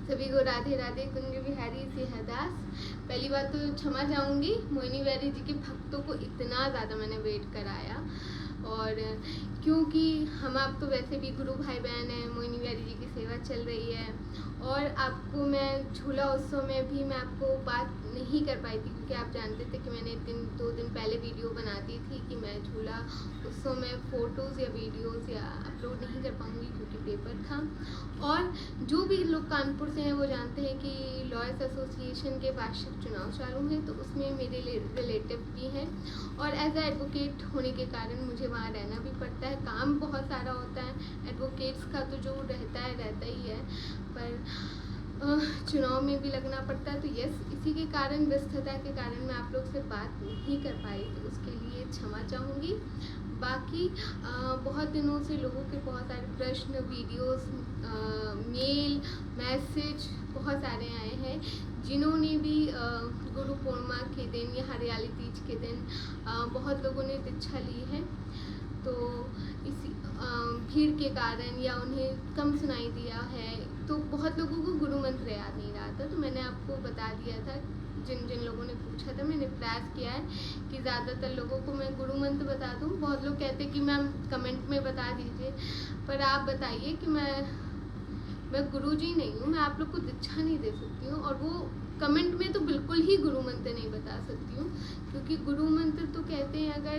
सभी को राधे राधे। कुंज बिहारी सिंहदास। पहली बात तो क्षमा चाहूँगी, मोहिनी बिहारी जी के भक्तों को इतना ज़्यादा मैंने वेट कराया, और क्योंकि हम आप तो वैसे भी गुरु भाई बहन हैं, मोहिनी बिहारी जी की सेवा चल रही है, और आपको मैं झूला उत्सव में भी मैं आपको बात नहीं कर पाई थी, क्योंकि आप जानते थे कि मैंने 2 दिन पहले वीडियो बना दी थी कि मैं झूला उत्सव में फ़ोटोज़ या वीडियोज़ या अपलोड नहीं कर पाऊँगी क्योंकि पेपर था। और जो भी लोग कानपुर से हैं वो जानते हैं कि लॉयर्स एसोसिएशन के वार्षिक चुनाव चालू हैं, तो उसमें मेरे रिलेटिव भी हैं, और एज ए एडवोकेट होने के कारण मुझे वहाँ रहना भी पड़ता है। काम बहुत सारा होता है, एडवोकेट्स का तो जो रहता ही है, पर चुनाव में भी लगना पड़ता है। तो यस, इसी के कारण, व्यस्तता के कारण मैं आप लोग से बात नहीं कर पाई, तो उसके लिए क्षमा चाहूँगी। बाकी बहुत दिनों से लोगों के बहुत सारे प्रश्न, वीडियोस, मेल, मैसेज बहुत सारे आए हैं, जिन्होंने भी गुरु पूर्णिमा के दिन या हरियाली तीज के दिन बहुत लोगों ने दीक्षा ली है, तो इसी भीड़ के कारण या उन्हें कम सुनाई दिया है, तो बहुत लोगों को गुरु मंत्र याद नहीं रहा था। तो मैंने आपको बता दिया था, जिन जिन लोगों ने पूछा था, मैंने प्रयास किया है कि ज़्यादातर लोगों को मैं गुरु मंत्र बता दूं। बहुत लोग कहते हैं कि मैम कमेंट में बता दीजिए, पर आप बताइए कि मैं गुरुजी नहीं हूँ, मैं आप लोग को दीक्षा नहीं दे सकती हूँ, और वो कमेंट में तो बिल्कुल ही गुरु मंत्र नहीं बता सकती हूँ, क्योंकि गुरु मंत्र तो कहते हैं, अगर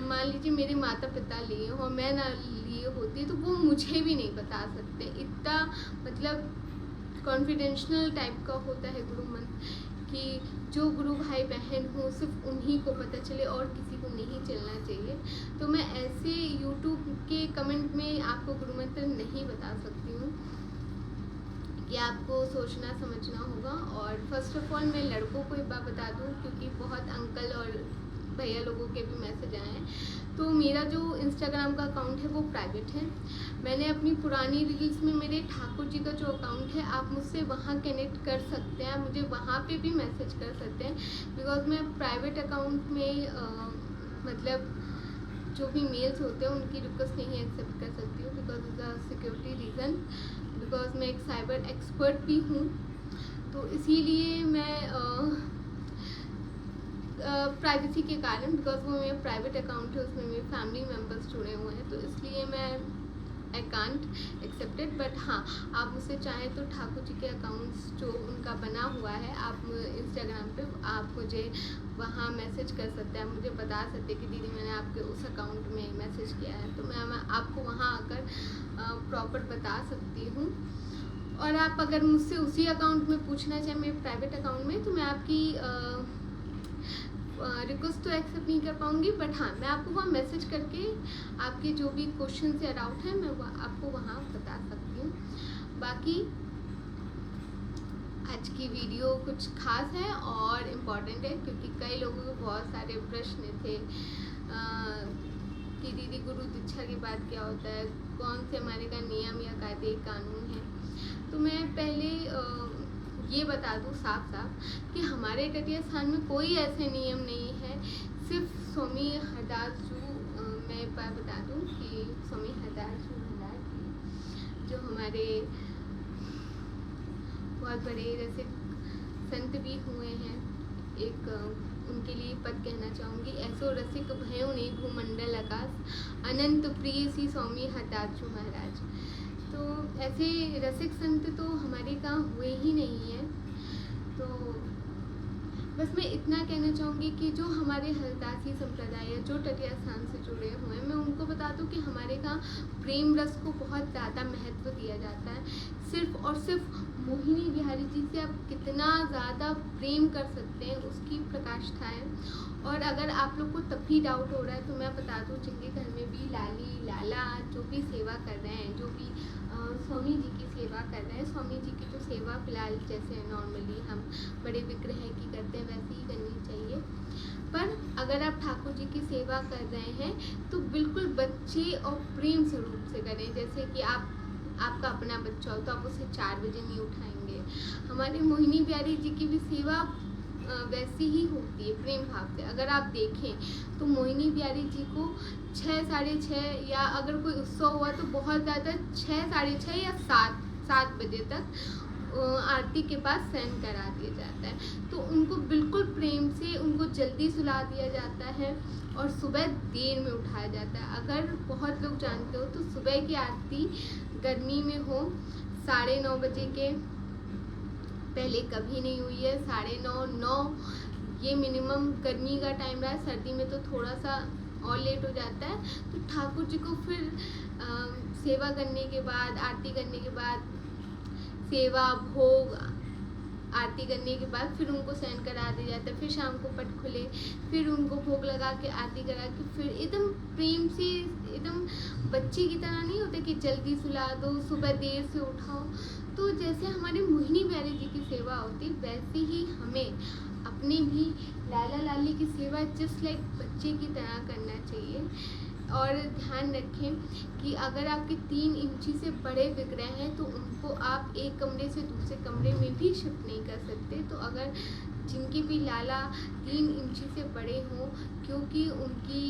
मान लीजिए मेरे माता पिता लिए हो और मैं ना लिए होती तो वो मुझे भी नहीं बता सकते। इतना मतलब कॉन्फिडेंशियल टाइप का होता है गुरु मंत्र, कि जो गुरु भाई बहन हो सिर्फ उन्हीं को पता चले और किसी को नहीं चलना चाहिए। तो मैं ऐसे यूट्यूब के कमेंट में आपको गुरु मंत्र नहीं बता सकती हूँ, कि आपको सोचना समझना होगा। और फर्स्ट ऑफ ऑल मैं लड़कों को एक बार बता दूँ, क्योंकि बहुत अंकल और भैया लोगों के भी मैसेज आए हैं, तो मेरा जो इंस्टाग्राम का अकाउंट है वो प्राइवेट है। मैंने अपनी पुरानी रील्स में मेरे ठाकुर जी का जो अकाउंट है, आप मुझसे वहाँ कनेक्ट कर सकते हैं, मुझे वहाँ पे भी मैसेज कर सकते हैं, बिकॉज मैं प्राइवेट अकाउंट में मतलब जो भी मेल्स होते हैं उनकी रिक्वेस्ट नहीं एक्सेप्ट कर सकती हूँ, because of the security reason, because मैं एक साइबर एक्सपर्ट भी हूँ। तो इसीलिए मैं प्राइवेसी के कारण, बिकॉज वो मेरा प्राइवेट अकाउंट है, उसमें मेरे फैमिली मेम्बर्स जुड़े हुए हैं, तो इसलिए मैं आई कांट एक्सेप्टेड। बट हाँ, आप मुझसे चाहें तो ठाकुर जी के अकाउंट्स जो उनका बना हुआ है, आप इंस्टाग्राम पे आप मुझे वहाँ मैसेज कर सकते हैं, आप मुझे बता सकते हैं कि दीदी मैंने आपके उस अकाउंट में मैसेज किया है, तो मैं आपको वहाँ आकर प्रॉपर बता सकती हूँ। और आप अगर मुझसे उसी अकाउंट में पूछना चाहें, मेरे प्राइवेट अकाउंट में, तो मैं आपकी रिक्वेस्ट तो एक्सेप्ट नहीं कर पाऊँगी, बट हाँ, मैं आपको वहाँ मैसेज करके आपके जो भी क्वेश्चन या डाउट है मैं आपको वहाँ बता सकती हूँ। बाकी आज की वीडियो कुछ खास है और इम्पॉर्टेंट है, क्योंकि कई लोगों के बहुत सारे प्रश्न थे कि दीदी गुरु दीक्षा के बाद क्या होता है, कौन से हमारे का नियम या कायदे कानून है। तो मैं पहले ये बता दूँ साफ साफ कि हमारे टटिया स्थान में कोई ऐसे नियम नहीं है, सिर्फ स्वामी हरदास जी, मैं एक बार बता दूँ कि स्वामी हरदास जी महाराज जो हमारे बहुत बड़े जैसे संत भी हुए हैं, एक उनके लिए पद कहना चाहूँगी, ऐसो रसिक भयो ने भूमंडल आकाश, अनंत प्रिय सी स्वामी हरदास जी महाराज। तो ऐसे रसिक संत तो हमारे गाँव हुए ही नहीं हैं। तो बस मैं इतना कहना चाहूँगी कि जो हमारे हरदासी संप्रदाय जो टटिया स्थान से जुड़े हुए हैं, मैं उनको बता दूँ कि हमारे यहाँ प्रेम रस को बहुत ज़्यादा महत्व दिया जाता है। सिर्फ और सिर्फ मोहिनी बिहारी जी से आप कितना ज़्यादा प्रेम कर सकते हैं उसकी प्रकाष्ठा है। और अगर आप लोग को तब भी डाउट हो रहा है, तो मैं बता दूँ, जिनके घर में भी लाली लाला जो भी सेवा कर रहे हैं, जो भी स्वामी जी की सेवा कर रहे हैं, स्वामी जी की तो सेवा फिलहाल जैसे नॉर्मली हम बड़े विग्रह की करते हैं वैसे ही करनी चाहिए, पर अगर आप ठाकुर जी की सेवा कर रहे हैं तो बिल्कुल बच्चे और प्रेम स्वरूप से करें। जैसे कि आपका अपना बच्चा हो तो आप उसे 4 बजे नहीं उठाएंगे। हमारे मोहिनी बिहारी जी की भी सेवा वैसी ही होती है, प्रेम भाव से। अगर आप देखें तो मोहिनी बिहारी जी को 6, साढ़े 6, या अगर कोई उत्सव हुआ तो बहुत ज़्यादा 6, साढ़े 6 या 7 बजे तक आरती के पास शयन करा दिया जाता है। तो उनको बिल्कुल प्रेम से उनको जल्दी सुला दिया जाता है और सुबह देर में उठाया जाता है। अगर बहुत लोग जानते हो तो सुबह की आरती गर्मी में हो 9:30 बजे के पहले कभी नहीं हुई है। 9:30 9 ये मिनिमम गर्मी का टाइम रहा है। सर्दी में तो थोड़ा सा और लेट हो जाता है। तो ठाकुर जी को फिर सेवा करने के बाद, आरती करने के बाद, सेवा भोग आरती करने के बाद फिर उनको शयन करा दिया जाता है। फिर शाम को पट खुले, फिर उनको भोग लगा के आरती करा के फिर एकदम प्रेम से, एकदम बच्चे की तरह नहीं होते कि जल्दी सुला दो, सुबह देर से उठाओ। तो जैसे हमारे मोहिनी बिहारी जी की सेवा होती वैसे ही हमें अपने भी लाला लाली की सेवा जस्ट लाइक बच्चे की तरह करना चाहिए। और ध्यान रखें कि अगर आपके 3 इंची से बड़े विग्रह हैं तो उनको आप एक कमरे से दूसरे कमरे में भी शिफ्ट नहीं कर सकते। तो अगर जिनके भी लाला 3 इंची से बड़े हों, क्योंकि उनकी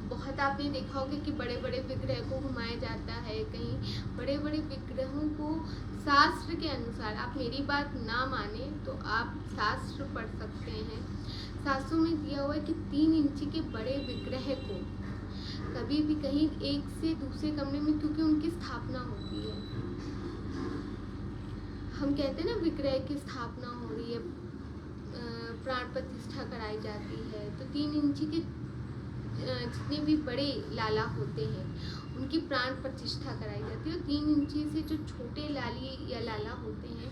बहुत आपने देखा होगा कि बड़े बड़े विग्रह को घुमाया जाता है। कहीं बड़े बड़े विग्रहों को शास्त्र के अनुसार, आप मेरी बात ना माने तो आप शास्त्र पढ़ सकते हैं। शास्त्रों में दिया हुआ है कि 3 इंची के बड़े विग्रह को कभी भी कहीं एक से दूसरे कमरे में, क्योंकि उनकी स्थापना होती है, हम कहते हैं ना विग्रह की स्थापना हो रही है, प्राण प्रतिष्ठा कराई जाती है। तो 3 इंची के जितने भी बड़े लाला होते हैं उनकी प्राण प्रतिष्ठा कराई जाती है। और 3 इंची से जो छोटे लाली या लाला होते हैं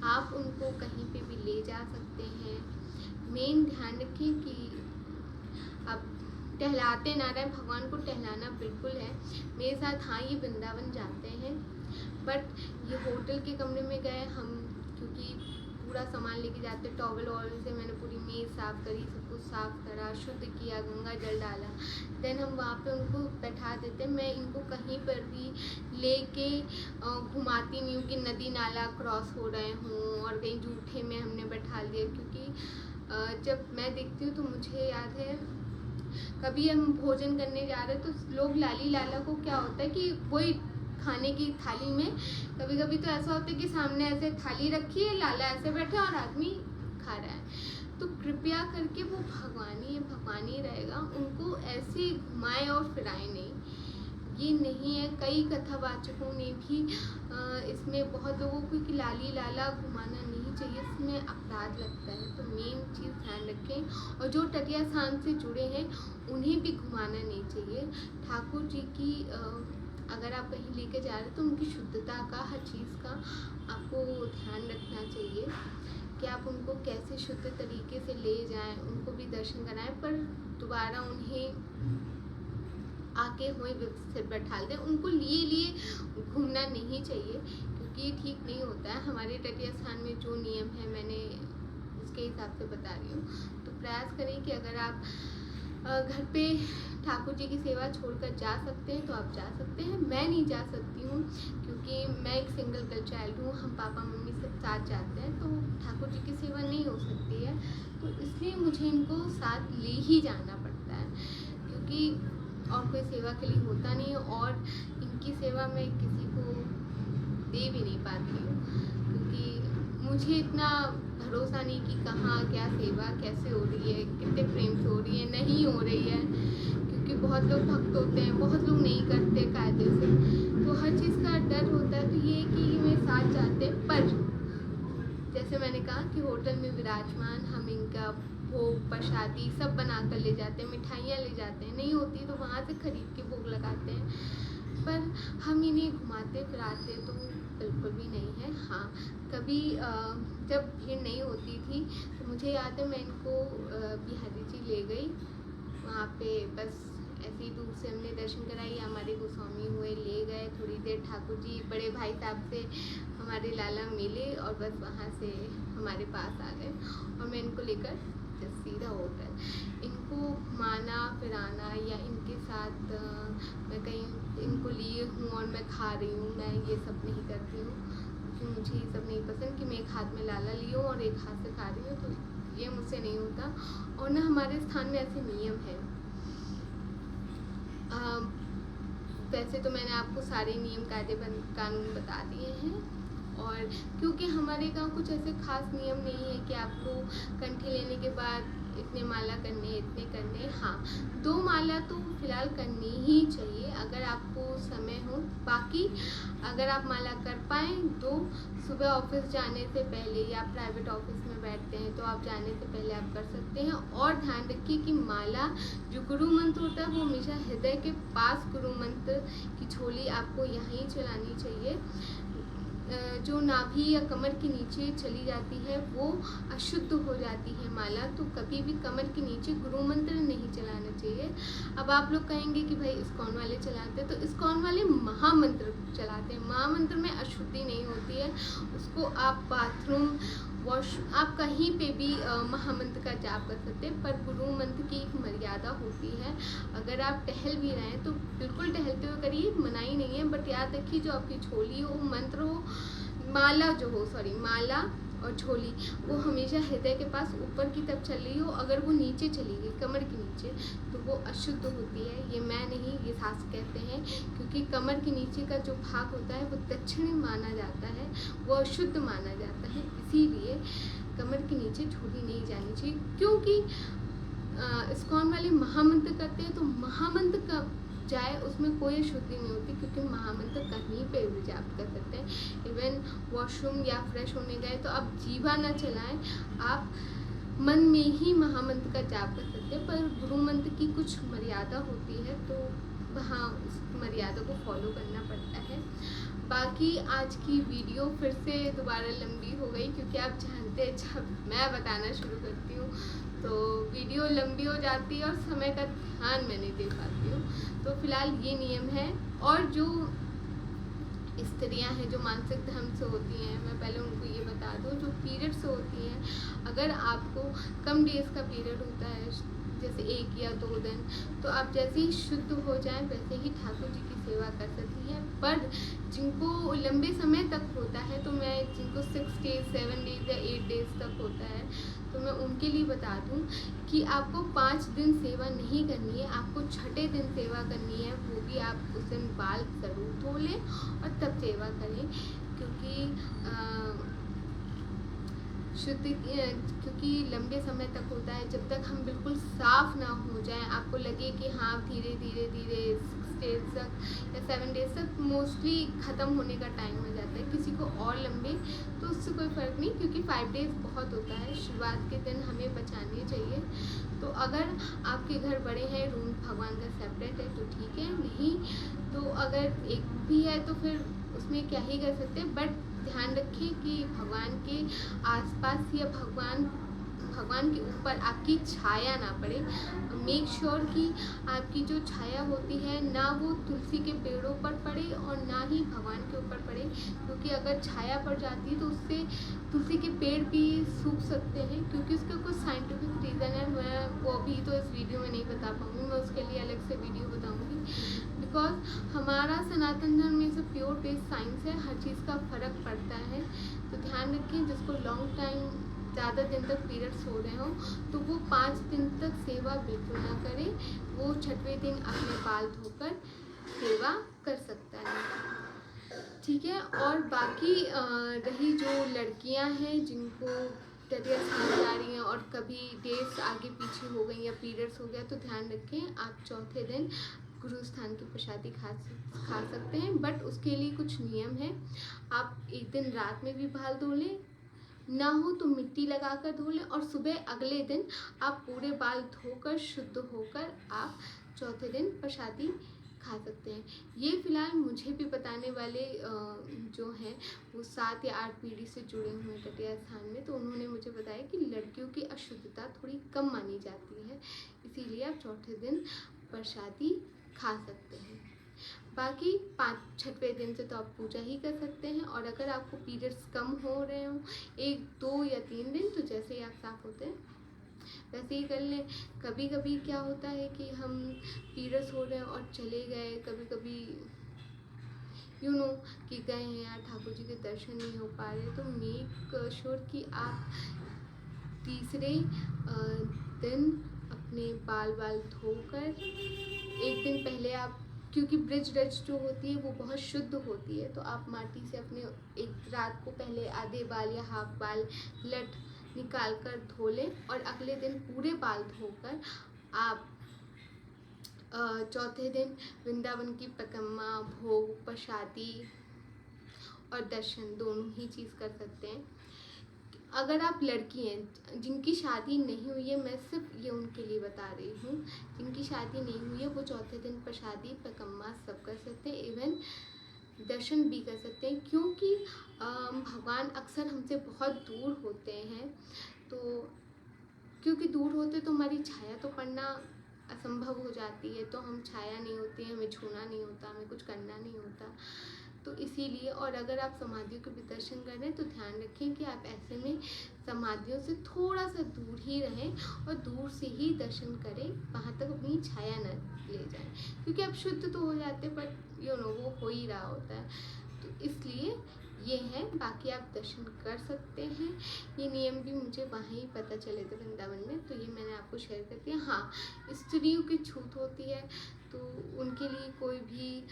आप उनको कहीं पे भी ले जा सकते हैं। मेन ध्यान रखें कि अब टहलाते ना रहें, भगवान को टहलाना बिल्कुल है। मेरे साथ हाँ ये वृंदावन जाते हैं, बट ये होटल के कमरे में गए हम, क्योंकि पूरा सामान लेके जाते, टॉवल वॉवल से मैंने पूरी मेज साफ़ करी, सब कुछ साफ़ करा, शुद्ध किया, गंगा जल डाला, देन हम वहाँ पे उनको बैठा देते। मैं इनको कहीं पर भी लेके घुमाती नहीं हूँ कि नदी नाला क्रॉस हो रहे हों और कहीं जूठे में हमने बैठा लिया। क्योंकि जब मैं देखती हूँ तो मुझे याद है कभी हम भोजन करने जा रहे तो लोग लाली लाला को क्या होता है कि वही खाने की थाली में कभी कभी तो ऐसा होता है कि सामने ऐसे थाली रखी है, लाला ऐसे बैठे और आदमी खा रहा है। तो कृपया करके वो भगवान ही रहेगा, उनको ऐसे घुमाए और फिराए नहीं, ये नहीं है। कई कथावाचकों ने भी इसमें बहुत लोगों को कि लाली लाला घुमाना नहीं चाहिए, इसमें अपराध लगता है। तो मेन चीज़ ध्यान रखें। और जो टटिया स्थान से जुड़े हैं उन्हें भी घुमाना नहीं चाहिए। ठाकुर जी की अगर आप कहीं लेके जा रहे हैं तो उनकी शुद्धता का, हर चीज़ का आपको ध्यान रखना चाहिए कि आप उनको कैसे शुद्ध तरीके से ले जाएं, उनको भी दर्शन कराएं, पर दोबारा उन्हें आके हुए से बैठा दें। उनको लिए घूमना नहीं चाहिए, क्योंकि ये ठीक नहीं होता है। हमारे तटीय स्थान में जो नियम है मैंने उसके हिसाब से बता रही हूँ। तो प्रयास करें कि अगर आप घर पे ठाकुर जी की सेवा छोड़कर जा सकते हैं तो आप जा सकते हैं। मैं नहीं जा सकती हूँ क्योंकि मैं एक सिंगल गर्ल चाइल्ड हूँ, हम पापा मम्मी सब साथ जाते हैं, तो ठाकुर जी की सेवा नहीं हो सकती है। तो इसलिए मुझे इनको साथ ले ही जाना पड़ता है, क्योंकि और कोई सेवा के लिए होता नहीं है। और इनकी सेवा मैं किसी को दे भी नहीं पाती हूँ, क्योंकि मुझे इतना भरोसा नहीं कि कहाँ क्या सेवा कैसे हो रही है, कितने प्रेम से हो रही है, नहीं हो रही है। क्योंकि बहुत लोग भक्त होते हैं, बहुत लोग नहीं करते कायदे से, तो हर चीज़ का डर होता है। तो ये कि मेरे साथ जाते हैं, पर जैसे मैंने कहा कि होटल में विराजमान हम इनका भोग प्रसादी सब बना कर ले जाते हैं, मिठाइयाँ ले जाते हैं, नहीं होती तो वहाँ से खरीद के भोग लगाते हैं। पर हम इन्हें घुमाते फिराते तो बिल्कुल भी नहीं है। हाँ, कभी जब भीड़ नहीं होती थी तो मुझे याद है मैं इनको बिहारी जी ले गई, वहाँ पे बस ऐसे ही दूर से हमने दर्शन कराई, हमारे गोस्वामी हुए, ले गए, थोड़ी देर ठाकुर जी बड़े भाई साहब से हमारे लाला मिले और बस वहाँ से हमारे पास आ गए और मैं इनको लेकर सीधा होटल। इनको घुमाना फिराना या इनके साथ मैं कहीं इनको लिए हूँ और मैं खा रही हूँ, मैं ये सब नहीं करती हूँ, क्योंकि मुझे ये सब नहीं पसंद कि मैं एक हाथ में लाला ली हूँ और एक हाथ से खा रही हूँ, तो ये मुझसे नहीं होता। और ना हमारे स्थान में ऐसे नियम है। वैसे तो मैंने आपको सारे नियम कायदे कानून बता दिए हैं, और क्योंकि हमारे गांव कुछ ऐसे खास नियम नहीं है कि आपको कंठी लेने के बाद इतने माला करने, इतने करने। हाँ, 2 माला तो फिलहाल करनी ही चाहिए अगर आपको समय हो। बाकी अगर आप माला कर पाएँ तो सुबह ऑफिस जाने से पहले, या प्राइवेट ऑफिस में बैठते हैं तो आप जाने से पहले आप कर सकते हैं। और ध्यान रखिए कि माला जो गुरु मंत्र होता है वो हमेशा हृदय के पास गुरु मंत्र की झोली आपको यहीं चलानी चाहिए। जो नाभि या कमर के नीचे चली जाती है वो अशुद्ध हो जाती है माला, तो कभी भी कमर के नीचे गुरु मंत्र नहीं चलाना चाहिए। अब आप लोग कहेंगे कि भाई इस्कॉन वाले चलाते हैं, तो इस्कॉन वाले महामंत्र चलाते हैं। महामंत्र में अशुद्धि नहीं होती है, उसको आप बाथरूम, वॉश, आप कहीं पे भी महामंत्र का जाप कर सकते हैं, पर गुरु मंत्र की एक मर्यादा होती है। अगर आप टहल भी रहे हैं तो बिल्कुल टहलते हुए करिए, मनाही नहीं है, बट याद रखिए जो आपकी झोली हो, मंत्र हो, माला जो हो, सॉरी माला और झोली, वो हमेशा हृदय के पास ऊपर की तरफ चल रही हो। अगर वो नीचे चली गई कमर के नीचे तो वो अशुद्ध होती है। ये मैं नहीं, ये शास्त्र कहते हैं, क्योंकि कमर के नीचे का जो भाग होता है वो दक्षिणी माना जाता है, वो अशुद्ध माना जाता है। इसीलिए कमर के नीचे झोली नहीं जानी चाहिए। क्योंकि इस्कॉन वाले महामंत्र करते हैं, तो महामंत्र का जाए उसमें कोई अशुद्धि नहीं होती, क्योंकि महामंत्र कहीं पे भी जाप कर सकते हैं। इवन वॉशरूम या फ्रेश होने गए तो आप जीवा ना चलाएं, आप मन में ही महामंत्र का जाप कर सकते हैं, पर गुरु मंत्र की कुछ मर्यादा होती है, तो वहाँ उस मर्यादा को फॉलो करना पड़ता है। बाकी आज की वीडियो फिर से दोबारा लंबी हो गई, क्योंकि आप जानते हैं जब मैं बताना शुरू करती हूँ तो वीडियो लंबी हो जाती है और समय का ध्यान मैं नहीं दे पाती हूँ। तो फिलहाल ये नियम है। और जो स्त्रियां हैं जो मानसिक धर्म से होती हैं, मैं पहले उनको ये बता दूँ, जो पीरियड से होती हैं, अगर आपको कम डेज का पीरियड होता है, जैसे 1 या 2 दिन, तो आप जैसे ही शुद्ध हो जाएं वैसे ही ठाकुर जी की सेवा कर सकती हैं। पर जिनको लंबे समय तक होता है, तो मैं जिनको 6 डेज, 7 डेज या 8 डेज तक होता है, तो मैं उनके लिए बता दूं कि आपको 5 दिन सेवा नहीं करनी है, आपको छठे दिन सेवा करनी है। वो भी आप उस दिन बाल ज़रूर धो लें और तब सेवा करें, क्योंकि क्योंकि लंबे समय तक होता है। जब तक हम बिल्कुल साफ ना हो जाएं, आपको लगे कि हाँ धीरे धीरे 6 डेज तक या 7 डेज तक मोस्टली ख़त्म होने का टाइम हो जाता है। किसी को और लंबे तो उससे कोई फ़र्क नहीं, क्योंकि 5 डेज बहुत होता है। शुरुआत के दिन हमें बचाने चाहिए। तो अगर आपके घर बड़े हैं, रूम भगवान का सेपरेट है तो ठीक है, नहीं तो अगर एक भी है तो फिर उसमें क्या ही कर सकते हैं। बट ध्यान रखें कि भगवान के आसपास या भगवान के ऊपर आपकी छाया ना पड़े। मेक श्योर कि आपकी जो छाया होती है ना वो तुलसी के पेड़ों पर पड़े और ना ही भगवान के ऊपर पड़े, क्योंकि अगर छाया पड़ जाती है तो उससे तुलसी के पेड़ भी सूख सकते हैं, क्योंकि उसका कुछ साइंटिफिक रीज़न है। मैं वो अभी तो इस वीडियो में नहीं बता पाऊँगी, मैं उसके लिए अलग से वीडियो बताऊँगी। बिकॉज हमारा सनातन धर्म में से प्योर बेस्ड साइंस है, हर चीज़ का फ़र्क पड़ता है। तो ध्यान रखें, जिसको लॉन्ग टाइम ज़्यादा दिन तक पीरियड्स हो रहे हों तो वो 5 दिन तक सेवा बिल्कुल ना करें। वो छठवें दिन अपने बाल धोकर सेवा कर सकता है, ठीक है। और बाकी रही जो लड़कियां हैं जिनको तबीयत खराब जा रही हैं और कभी डेट्स आगे पीछे हो गई या पीरियड्स हो गया, तो ध्यान रखें आप चौथे दिन गुरु स्थान की प्रसादी खा सकते हैं। बट उसके लिए कुछ नियम है। आप एक दिन रात में भी बाल धो लें, ना हो तो मिट्टी लगाकर धो लें, और सुबह अगले दिन आप पूरे बाल धोकर शुद्ध होकर आप चौथे दिन प्रसादी खा सकते हैं। ये फ़िलहाल मुझे भी बताने वाले जो हैं वो 7 या 8 पीढ़ी से जुड़े हुए हैं टटिया स्थान में, तो उन्होंने मुझे बताया कि लड़कियों की अशुद्धता थोड़ी कम मानी जाती है, इसीलिए आप चौथे दिन प्रसादी खा सकते हैं। बाकी 5-6वें दिन से तो आप पूजा ही कर सकते हैं। और अगर आपको पीरियड्स कम हो रहे हों 1, 2 या 3 दिन, तो जैसे ही आप साफ होते हैं वैसे ही कर लें। कभी कभी क्या होता है कि हम पीरियड्स हो रहे हैं और चले गए, कभी कभी कि गए हैं यार ठाकुर जी के दर्शन नहीं हो पा रहे, तो मेक श्योर कि आप तीसरे दिन अपने बाल धोकर, एक दिन पहले आप क्योंकि ब्रिज रज जो होती है वो बहुत शुद्ध होती है, तो आप माटी से अपने एक रात को पहले आधे बाल या हाफ बाल लट निकाल कर धो लें और अगले दिन पूरे बाल धोकर आप चौथे दिन वृंदावन की परिक्रमा, भोग, प्रसादी और दर्शन दोनों ही चीज़ कर सकते हैं। अगर आप लड़की हैं जिनकी शादी नहीं हुई है, मैं सिर्फ ये उनके लिए बता रही हूँ, जिनकी शादी नहीं हुई है वो चौथे दिन प्रसादी, परिक्रमा सब कर सकते हैं, इवन दर्शन भी कर सकते हैं, क्योंकि भगवान अक्सर हमसे बहुत दूर होते हैं। तो क्योंकि दूर होते तो हमारी छाया तो पड़ना असंभव हो जाती है, तो हम छाया नहीं होती है, हमें छूना नहीं होता, हमें कुछ करना नहीं होता, तो इसीलिए। और अगर आप समाधियों के भी दर्शन कर रहे हैं तो ध्यान रखें कि आप ऐसे में समाधियों से थोड़ा सा दूर ही रहें और दूर से ही दर्शन करें, वहाँ तक अपनी छाया न ले जाएं, क्योंकि आप शुद्ध तो हो जाते हैं बट वो हो ही रहा होता है, तो इसलिए ये है। बाकी आप दर्शन कर सकते हैं। ये नियम भी मुझे वहाँ ही पता चले थे वृंदावन में, तो ये मैंने आपको शेयर कर दिया। हाँ, स्त्रियों की छूत होती है, तो उनके लिए कोई भी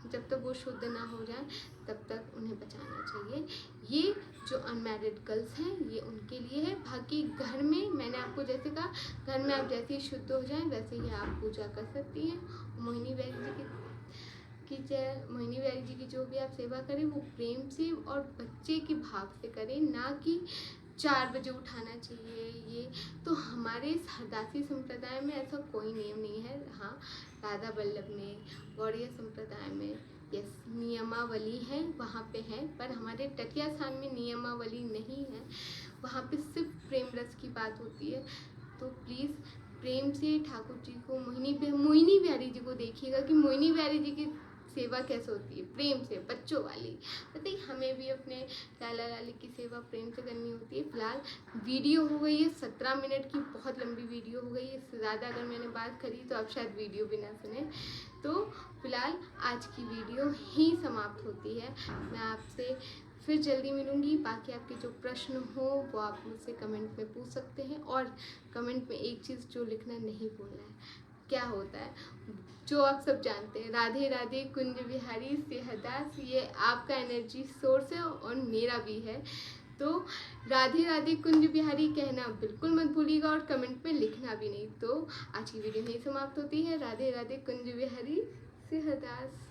जब तक वो शुद्ध ना हो जाए तब तक उन्हें बचाना चाहिए। ये जो अनमैरिड गर्ल्स हैं ये उनके लिए है। बाकी घर में मैंने आपको जैसे कहा, घर में आप जैसे ही शुद्ध हो जाएं वैसे ही आप पूजा कर सकती हैं। मोहिनी बिहारी जी मोहिनी बिहारी जी की जो भी आप सेवा करें वो प्रेम से और बच्चे के भाव से करें, ना कि 4 बजे उठाना चाहिए। ये तो हमारे हरदासी संप्रदाय में ऐसा कोई नियम नहीं है। हाँ, राधा वल्लभ में, गौड़िया संप्रदाय में यस नियमावली है, वहाँ पे है, पर हमारे टटिया स्थान में नियमावली नहीं है। वहाँ पे सिर्फ प्रेम रस की बात होती है। तो प्लीज़ प्रेम से ठाकुर जी को, मोहिनी बिहारी जी को देखिएगा कि मोहिनी बिहारी जी की सेवा कैसे होती है, प्रेम से, बच्चों वाली। पता ही हमें भी अपने लाला लाली की सेवा प्रेम से करनी होती है। फिलहाल वीडियो हो गई है 17 मिनट की, बहुत लंबी वीडियो हो गई है। इससे ज़्यादा अगर मैंने बात करी तो आप शायद वीडियो भी ना सुने। तो फिलहाल आज की वीडियो ही समाप्त होती है। मैं आपसे फिर जल्दी मिलूँगी। बाकी आपके जो प्रश्न हो वो आप मुझसे कमेंट में पूछ सकते हैं, और कमेंट में एक चीज़ जो लिखना नहीं भूलना है, क्या होता है जो आप सब जानते हैं, राधे राधे कुंज बिहारी सेहदास, ये आपका एनर्जी सोर्स है और मेरा भी है। तो राधे राधे कुंज बिहारी कहना बिल्कुल मत भूलिएगा और कमेंट में लिखना भी नहीं। तो आज की वीडियो यही समाप्त होती है। राधे राधे कुंज बिहारी सेहदास।